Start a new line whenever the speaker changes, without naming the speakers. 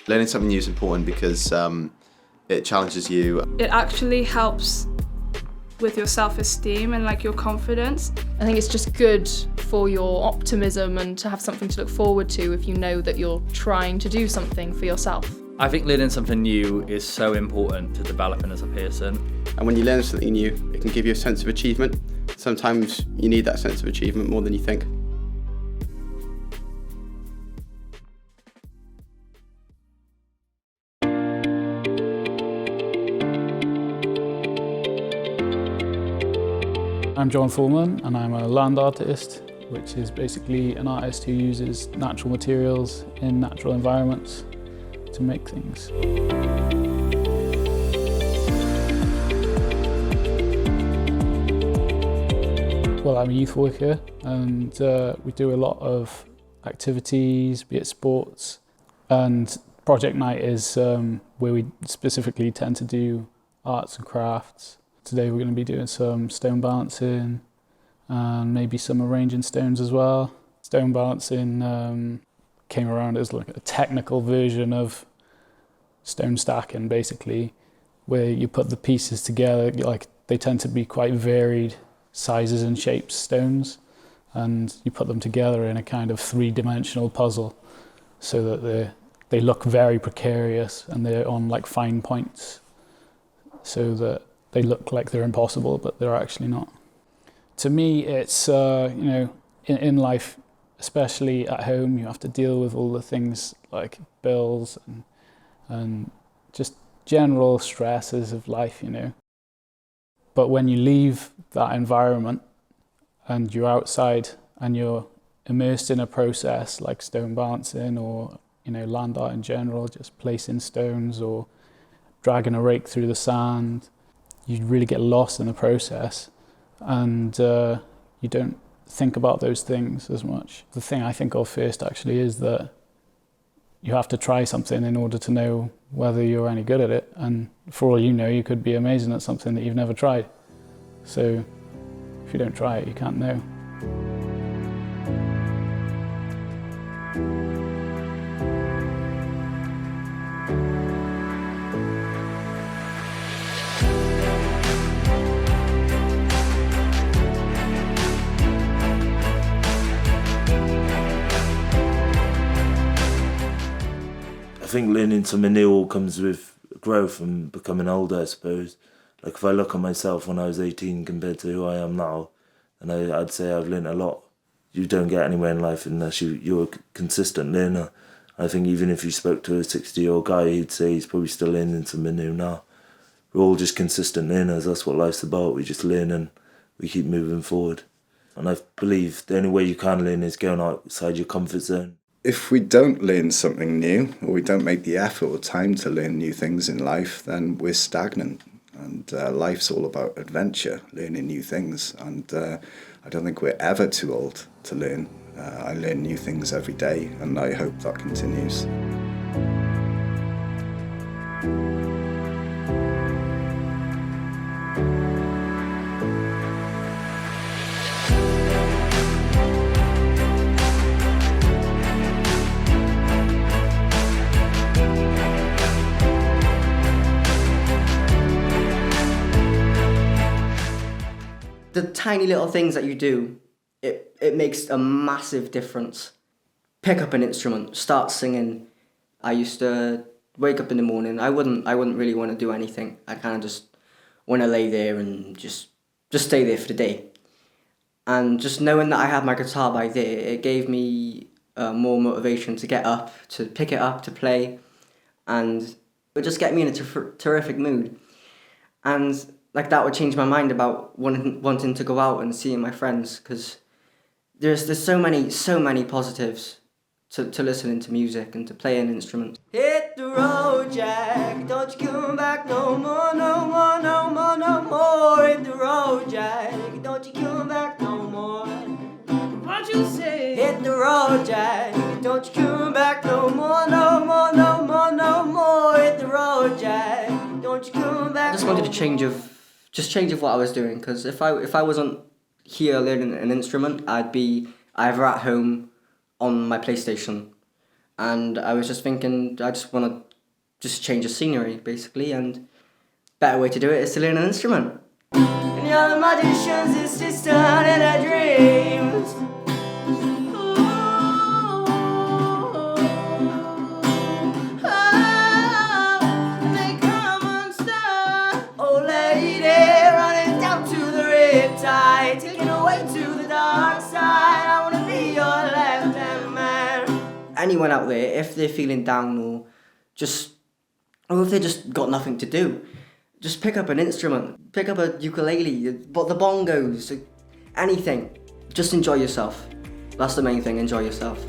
Learning something new is important because it challenges you.
It actually helps with your self-esteem and like your confidence.
I think it's just good for your optimism and to have something to look forward to if you know that you're trying to do something for yourself.
I think learning something new is so important to developing as a person.
And when you learn something new, it can give you a sense of achievement. Sometimes you need that sense of achievement more than you think.
I'm John Foreman and I'm a land artist, which is basically an artist who uses natural materials in natural environments to make things. Well, I'm a youth worker and we do a lot of activities, be it sports, and project night is where we specifically tend to do arts and crafts. Today we're going to be doing some stone balancing and maybe some arranging stones as well. Stone balancing came around as like a technical version of stone stacking, basically, where you put the pieces together. Like they tend to be quite varied sizes and shapes, stones, and you put them together in a kind of three-dimensional puzzle so that they look very precarious and they're on like fine points so that they look like they're impossible, but they're actually not. To me, it's, in life, especially at home, you have to deal with all the things like bills and just general stresses of life, But when you leave that environment and you're outside and you're immersed in a process like stone balancing or, land art in general, just placing stones or dragging a rake through the sand, you really get lost in the process and you don't think about those things as much. The thing I think of first actually is that you have to try something in order to know whether you're any good at it, and for all you know, you could be amazing at something that you've never tried. So if you don't try it, you can't know.
I think learning something new all comes with growth and becoming older, I suppose. Like if I look at myself when I was 18 compared to who I am now, and I'd say I've learned a lot. You don't get anywhere in life unless you're a consistent learner. I think even if you spoke to a 60-year-old guy, he'd say he's probably still learning something new now. We're all just consistent learners. That's what life's about. We just learn and we keep moving forward. And I believe the only way you can learn is going outside your comfort zone.
If we don't learn something new, or we don't make the effort or time to learn new things in life, then we're stagnant. And life's all about adventure, learning new things. And I don't think we're ever too old to learn. I learn new things every day, and I hope that continues.
The tiny little things that you do, it makes a massive difference. Pick up an instrument, start singing. I used to wake up in the morning. I wouldn't really want to do anything. I kind of just want to lay there and just stay there for the day. And just knowing that I had my guitar by there, it gave me more motivation to get up, to pick it up, to play, and it would just get me in a terrific mood. And like that would change my mind about wanting to go out and seeing my friends, because there's so many positives to listening to music and to playing instruments. Hit the road, Jack, don't you come back no more, no more, no more, no more. Hit the road, Jack, don't you come back no more. What you say? Hit the road, Jack. Don't you come back no more, no more, no more, no more. Hit the road, Jack. Don't you come back. I just wanted a change of what I was doing, because if I wasn't here learning an instrument, I'd be either at home on my PlayStation, and I was just thinking I just want to just change the scenery basically, and better way to do it is to learn an instrument. And you're the magician's assistant in her dreams. Taking away to the dark side. I wanna be your left-hand man. Anyone out there, if they're feeling down or if they just got nothing to do, just pick up an instrument. Pick up a ukulele, but the bongos, anything. Just enjoy yourself. That's the main thing, enjoy yourself.